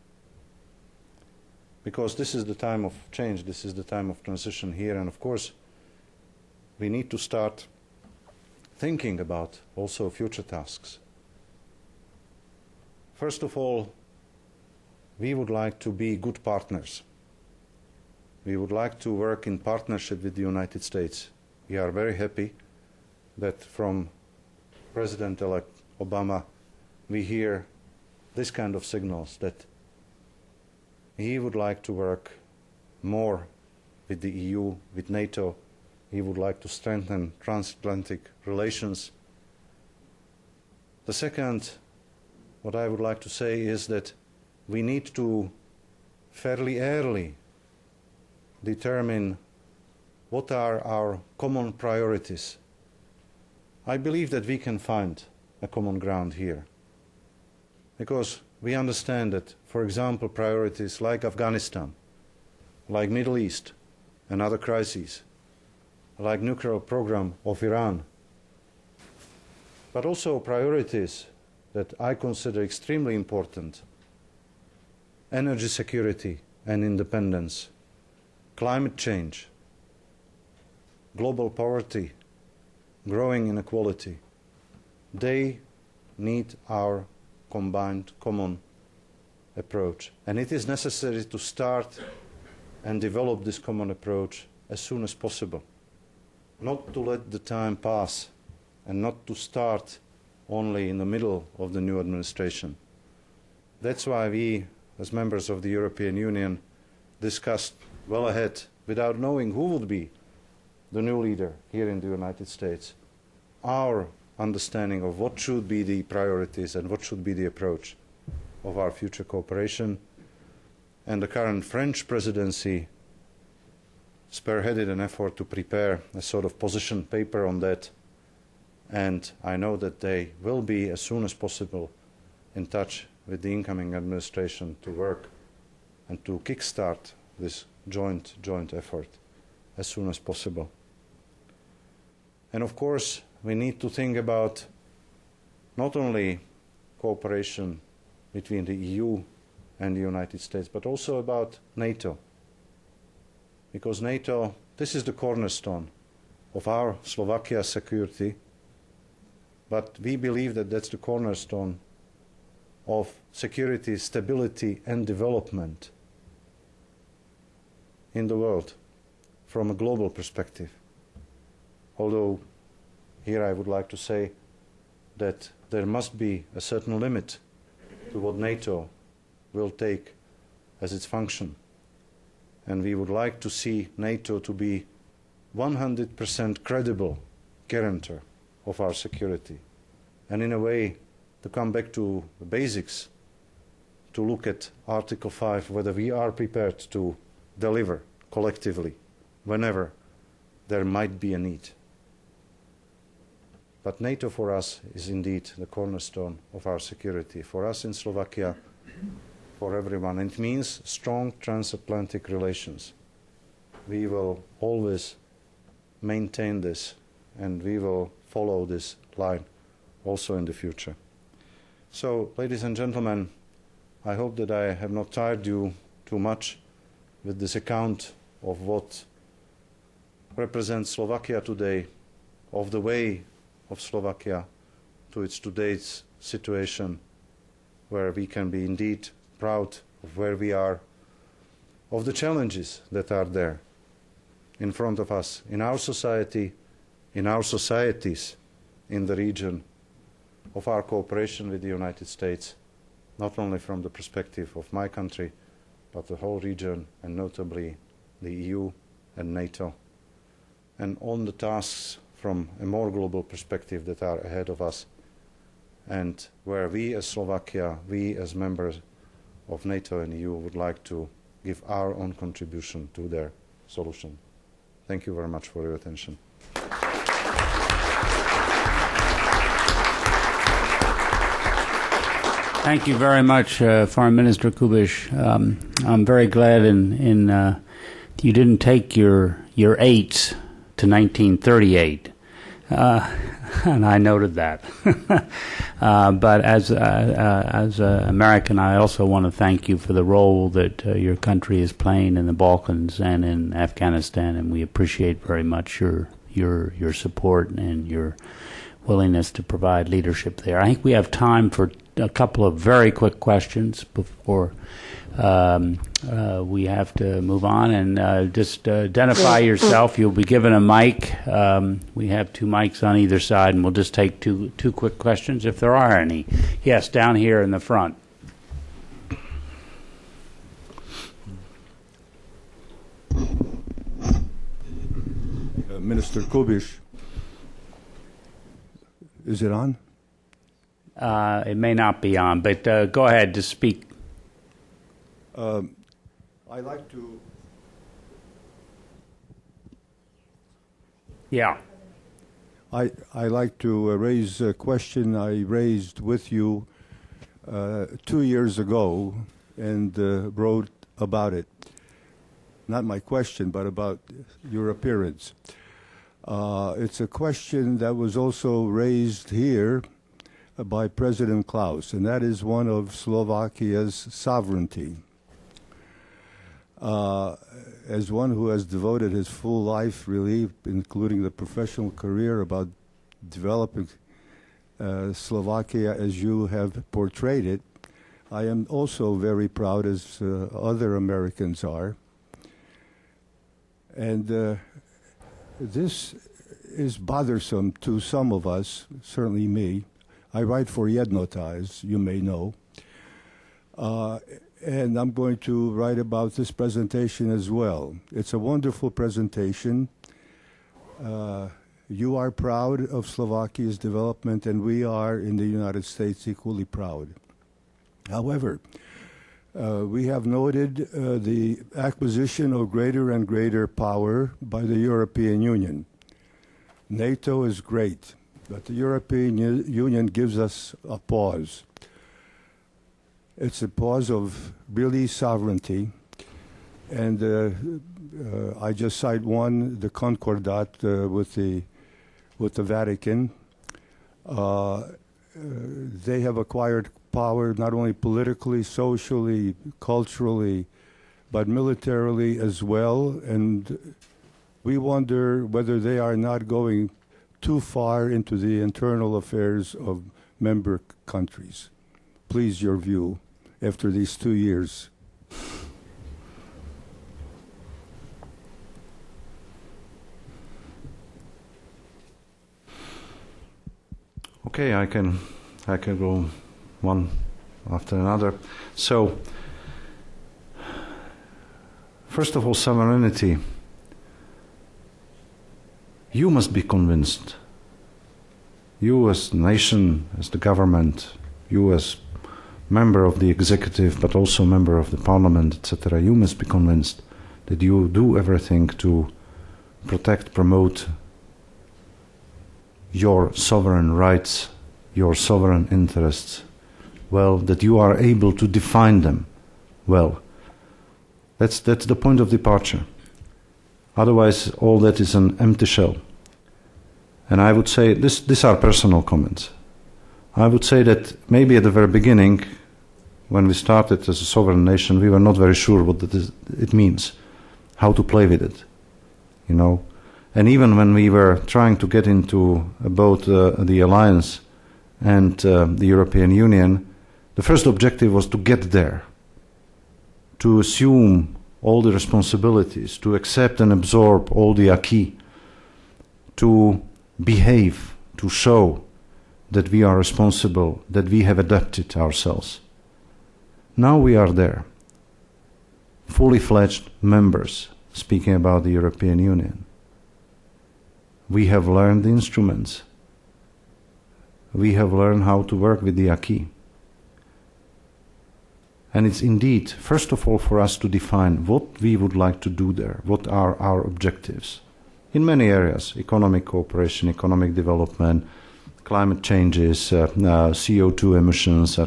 Because this is the time of change, this is the time of transition here, and of course we need to start thinking about also future tasks. First of all, we would like to be good partners. We would like to work in partnership with the United States. We are very happy that from President-elect Obama we hear this kind of signals that he would like to work more with the EU, with NATO. He would like to strengthen transatlantic relations. The second, what I would like to say is that we need to fairly early determine what are our common priorities. I believe that we can find a common ground here, because we understand that, for example, priorities like Afghanistan, like Middle East and other crises, like nuclear program of Iran, but also priorities that I consider extremely important: energy security and independence, climate change, global poverty, growing inequality. They need our combined common approach, and it is necessary to start and develop this common approach as soon as possible, not to let the time pass and not to start only in the middle of the new administration. That's why we, as members of the European Union, discussed well ahead, without knowing who would be the new leader here in the United States, our understanding of what should be the priorities and what should be the approach of our future cooperation. And the current French presidency spearheaded an effort to prepare a sort of position paper on that, and I know that they will be, as soon as possible, in touch with the incoming administration to work and to kickstart this joint effort as soon as possible. And of course, we need to think about not only cooperation between the EU and the United States, but also about NATO. Because NATO, this is the cornerstone of our Slovakia security, but we believe that that's the cornerstone of security, stability and development in the world from a global perspective. Although here I would like to say that there must be a certain limit to what NATO will take as its function. And we would like to see NATO to be 100% credible guarantor of our security. And in a way, to come back to the basics, to look at Article 5, whether we are prepared to deliver collectively whenever there might be a need. But NATO for us is indeed the cornerstone of our security, for us in Slovakia, for everyone. And it means strong transatlantic relations. We will always maintain this, and we will follow this line also in the future. So, ladies and gentlemen, I hope that I have not tired you too much with this account of what represents Slovakia today, of the way of Slovakia to its today's situation, where we can be indeed proud of where we are, of the challenges that are there in front of us, in our society, in our societies, in the region, of our cooperation with the United States, not only from the perspective of my country, but the whole region, and notably the EU and NATO, and on the tasks from a more global perspective that are ahead of us, and where we as Slovakia, we as members of NATO and EU would like to give our own contribution to their solution. Thank you very much for your attention. Thank you very much, Foreign Minister Kubiš. I'm very glad you didn't take your eights to 1938, and I noted that. But as an American, I also want to thank you for the role that your country is playing in the Balkans and in Afghanistan, and we appreciate very much your support and your willingness to provide leadership there. I think we have time for a couple of very quick questions before we have to move on. And just identify yourself. You'll be given a mic. We have 2 mics on either side, and we'll just take two quick questions if there are any. Yes, down here in the front. Minister Kubiš, is it on? It may not be on, but go ahead to speak. I like to. Yeah. I like to raise a question I raised with you 2 years ago and wrote about it. Not my question, but about your appearance. It's a question that was also raised here by President Klaus, and that is one of Slovakia's sovereignty. As one who has devoted his full life, really, including the professional career, about developing Slovakia as you have portrayed it, I am also very proud, as other Americans are. And this is bothersome to some of us, certainly me. I write for Jednota, as you may know. And I'm going to write about this presentation as well. It's a wonderful presentation. You are proud of Slovakia's development, and we are in the United States equally proud. However, we have noted the acquisition of greater and greater power by the European Union. NATO is great, but the European Union gives us a pause. It's a pause of really sovereignty. And I just cite one, the Concordat with the Vatican. They have acquired power not only politically, socially, culturally, but militarily as well. And we wonder whether they are not going too far into the internal affairs of member countries. Please, your view after these 2 years. Okay, I can go one after another. So, first of all, sovereignty. You must be convinced. You as nation, as the government, you as member of the executive, but also member of the parliament, etc., you must be convinced that you do everything to protect, promote your sovereign rights, your sovereign interests, well, that you are able to define them well. That's the point of departure. Otherwise, all that is an empty shell. And I would say, these are personal comments. I would say that maybe at the very beginning, when we started as a sovereign nation, we were not very sure what it means, how to play with it, you know. And even when we were trying to get into both the alliance and the European Union, the first objective was to get there, to assume all the responsibilities, to accept and absorb all the acquis, to behave, to show that we are responsible, that we have adapted ourselves. Now we are there, fully fledged members, speaking about the European Union. We have learned the instruments. We have learned how to work with the acquis. And it's indeed, first of all, for us to define what we would like to do there, what are our objectives. In many areas, economic cooperation, economic development, climate changes, CO2 emissions,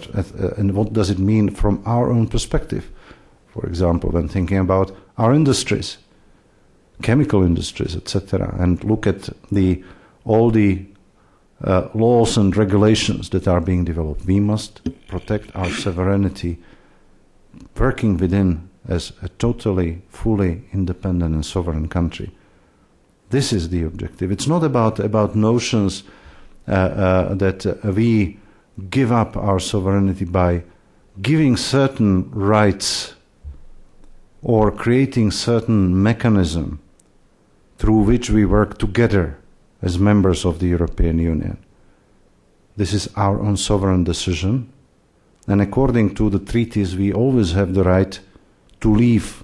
and what does it mean from our own perspective? For example, when thinking about our industries, chemical industries, etc., and look at all the laws and regulations that are being developed. We must protect our sovereignty, working within as a totally, fully independent and sovereign country. This is the objective. It's not about notions that we give up our sovereignty by giving certain rights or creating certain mechanism through which we work together as members of the European Union. This is our own sovereign decision, and according to the treaties, we always have the right to leave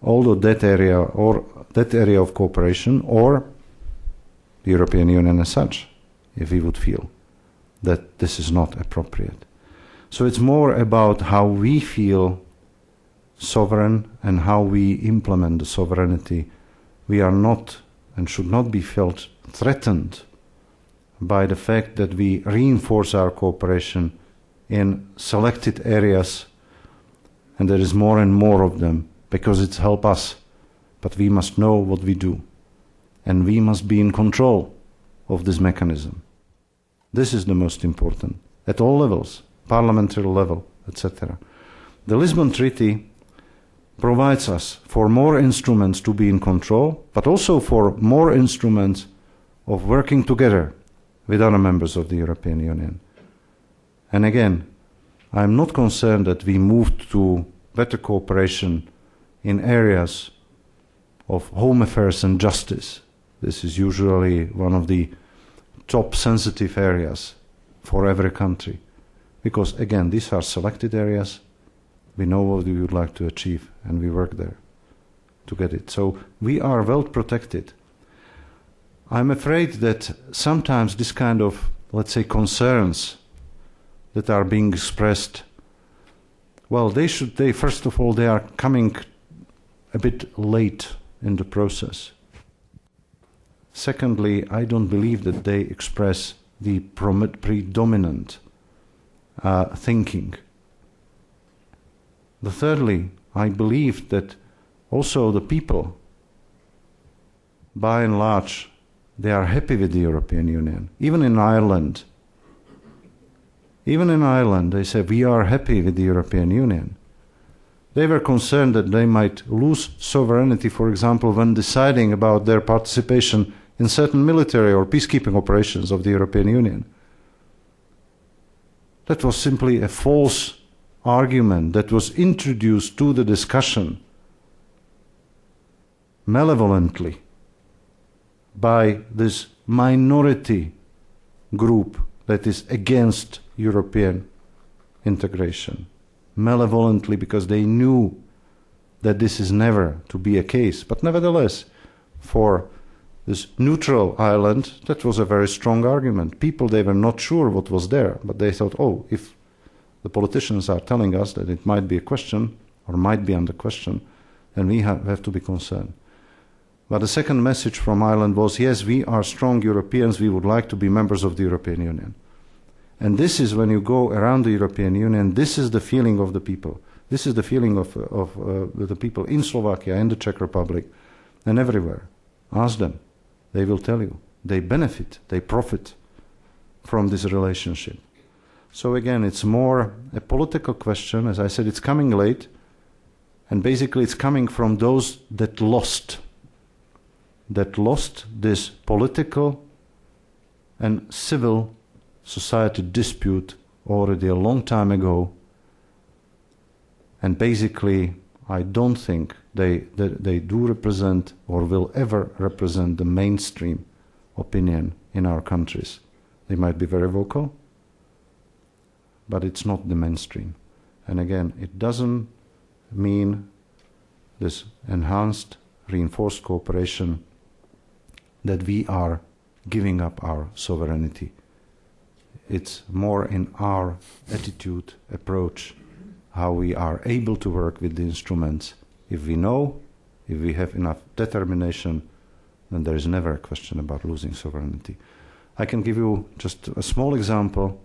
although that area of cooperation or the European Union as such, if we would feel that this is not appropriate. So it's more about how we feel sovereign and how we implement the sovereignty. We are not and should not be felt threatened by the fact that we reinforce our cooperation in selected areas, and there is more and more of them because it's helped us. But we must know what we do, and we must be in control of this mechanism. This is the most important, at all levels, parliamentary level, etc. The Lisbon Treaty provides us for more instruments to be in control, but also for more instruments of working together with other members of the European Union. And again, I'm not concerned that we moved to better cooperation in areas of home affairs and justice. This is usually one of the top sensitive areas for every country. Because again, these are selected areas. We know what we would like to achieve, and we work there to get it. So we are well protected. I'm afraid that sometimes this kind of, let's say, concerns that are being expressed, well, first of all, they are coming a bit late in the process. Secondly, I don't believe that they express the predominant thinking. Thirdly, I believe that also the people, by and large, they are happy with the European Union. Even in Ireland, they say, we are happy with the European Union. They were concerned that they might lose sovereignty, for example, when deciding about their participation in certain military or peacekeeping operations of the European Union. That was simply a false argument that was introduced to the discussion malevolently by this minority group that is against European integration. Malevolently, because they knew that this is never to be a case. But nevertheless, for this neutral Ireland, that was a very strong argument. People, they were not sure what was there, but they thought, oh, if the politicians are telling us that it might be a question, or might be under question, then we have to be concerned. But the second message from Ireland was, yes, we are strong Europeans, we would like to be members of the European Union. And this is when you go around the European Union, this is the feeling of the people. This is the feeling of the people in Slovakia, in the Czech Republic, and everywhere. Ask them. They will tell you. They benefit, they profit from this relationship. So again, it's more a political question. As I said, it's coming late. And basically it's coming from those that lost this political and civil society dispute already a long time ago. And basically, I don't think they do represent or will ever represent the mainstream opinion in our countries. They might be very vocal, but it's not the mainstream. And again, it doesn't mean this enhanced, reinforced cooperation that we are giving up our sovereignty. It's more in our attitude, approach, how we are able to work with the instruments. If we know, if we have enough determination, then there is never a question about losing sovereignty. I can give you just a small example.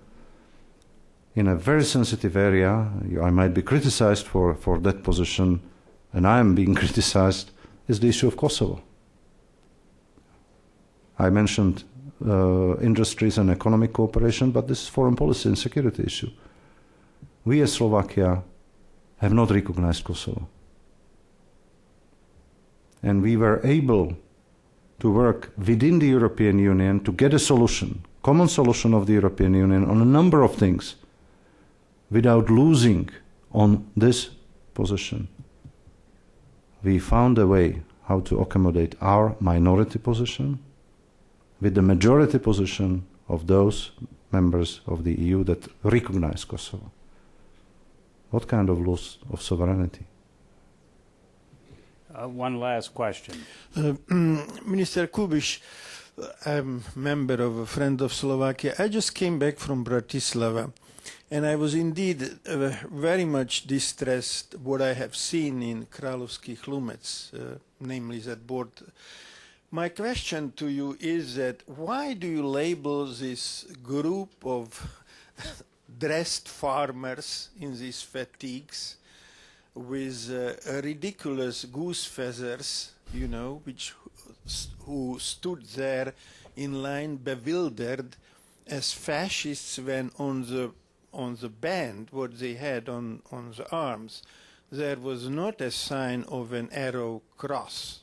In a very sensitive area, I might be criticized for that position, and I am being criticized, is the issue of Kosovo. I mentioned industries and economic cooperation, but this is foreign policy and security issue. We as Slovakia have not recognized Kosovo. And we were able to work within the European Union to get a solution, common solution of the European Union on a number of things without losing on this position. We found a way how to accommodate our minority position with the majority position of those members of the EU that recognize Kosovo. What kind of loss of sovereignty? One last question. Minister Kubiš, I'm a member of a Friend of Slovakia. I just came back from Bratislava, and I was indeed very much distressed what I have seen in Kráľovský Chlumec, namely that board. My question to you is that why do you label this group of dressed farmers in these fatigues with ridiculous goose feathers, you know, who stood there in line bewildered as fascists when on the band, what they had on the arms, there was not a sign of an arrow cross.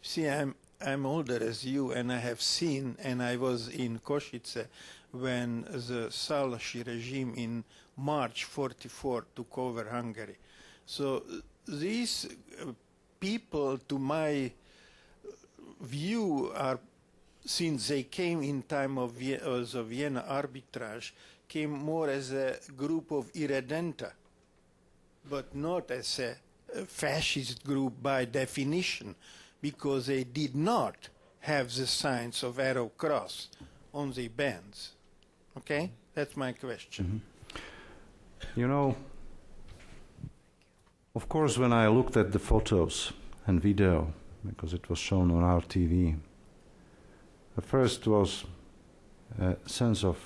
See, I'm older as you, and I have seen, and I was in Košice when the Szálasi regime in March 44 took over Hungary. So these people, to my view, are, since they came in time of the Vienna arbitrage, came more as a group of irredenta, but not as a fascist group by definition, because they did not have the signs of arrow cross on the bands. Okay? That's my question. You know, of course, when I looked at the photos and video, because it was shown on our TV, the first was a sense of,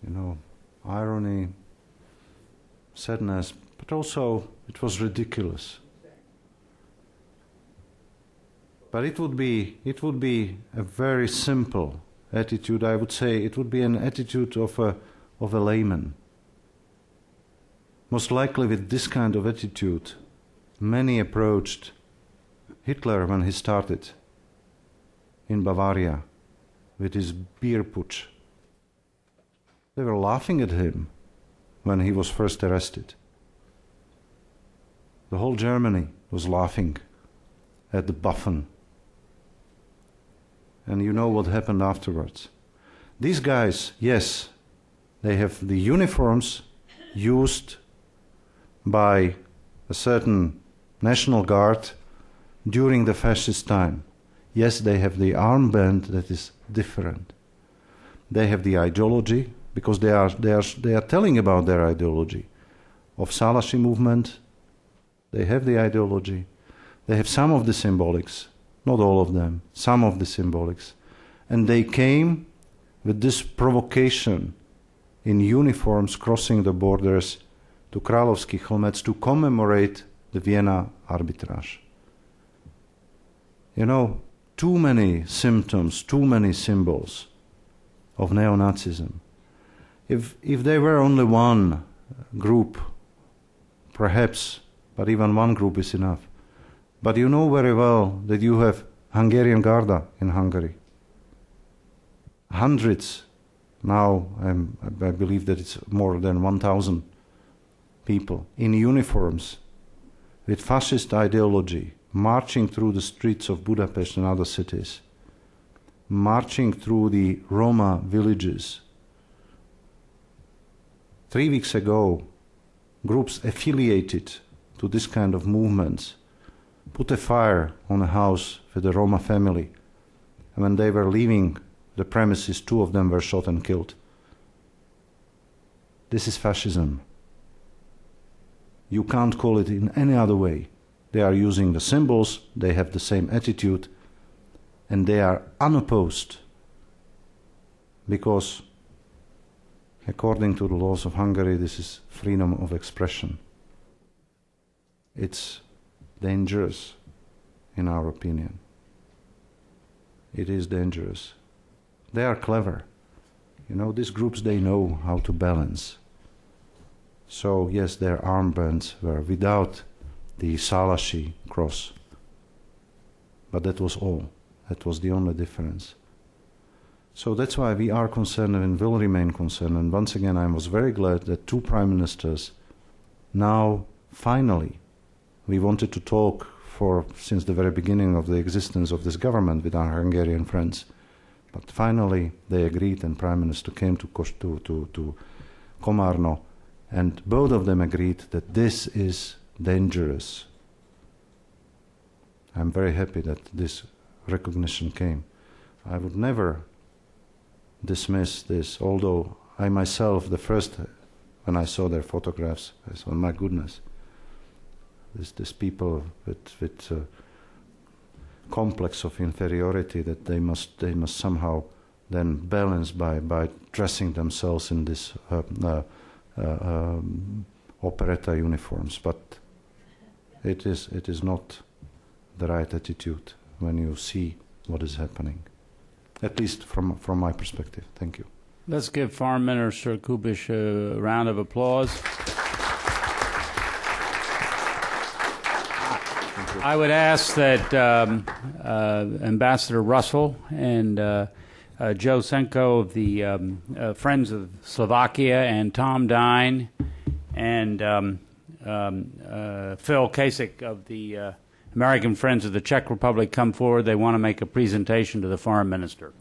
you know, irony, sadness, but also it was ridiculous. But it would be a very simple attitude. I would say it would be an attitude of a layman. Most likely with this kind of attitude, many approached Hitler when he started in Bavaria with his beer putsch. They were laughing at him when he was first arrested. The whole Germany was laughing at the Buffen. And you know what happened afterwards. These guys, yes, they have the uniforms used by a certain National Guard during the fascist time. Yes, they have the armband that is different. They have the ideology, because they are telling about their ideology. Of Szálasi movement, they have the ideology. They have some of the symbolics, not all of them, some of the symbolics. And they came with this provocation in uniforms crossing the borders to Kráľovský Chlumec to commemorate the Vienna arbitrage. You know, too many symptoms, too many symbols of neo-Nazism. If there were only one group, perhaps, but even one group is enough. But you know very well that you have Hungarian Garda in Hungary. Hundreds, now I believe that it's more than 1,000 people in uniforms with fascist ideology, marching through the streets of Budapest and other cities, marching through the Roma villages. 3 weeks ago, groups affiliated to this kind of movements put a fire on a house with a Roma family. And when they were leaving the premises, 2 of them were shot and killed. This is fascism. You can't call it in any other way. They are using the symbols, they have the same attitude, and they are unopposed, because according to the laws of Hungary, this is freedom of expression. It's dangerous, in our opinion. It is dangerous. They are clever. You know, these groups, they know how to balance. So, yes, their armbands were without the Salashi cross. But that was all. That was the only difference. So that's why we are concerned and will remain concerned. And once again, I was very glad that two prime ministers now, finally, we wanted to talk since the very beginning of the existence of this government with our Hungarian friends. But finally, they agreed, and Prime Minister came to Komárno, and both of them agreed that this is dangerous. I'm very happy that this recognition came. I would never dismiss this, although I myself, when I saw their photographs, I said, my goodness, this people with complex of inferiority that they must somehow then balance by dressing themselves in this operetta uniforms. But it is not the right attitude when you see what is happening, at least from my perspective. Thank you. Let's give Foreign Minister Kubiš a round of applause. I would ask that Ambassador Russell and Joe Senko of the Friends of Slovakia and Tom Dine and Phil Kasich of the American Friends of the Czech Republic come forward. They want to make a presentation to the Foreign Minister.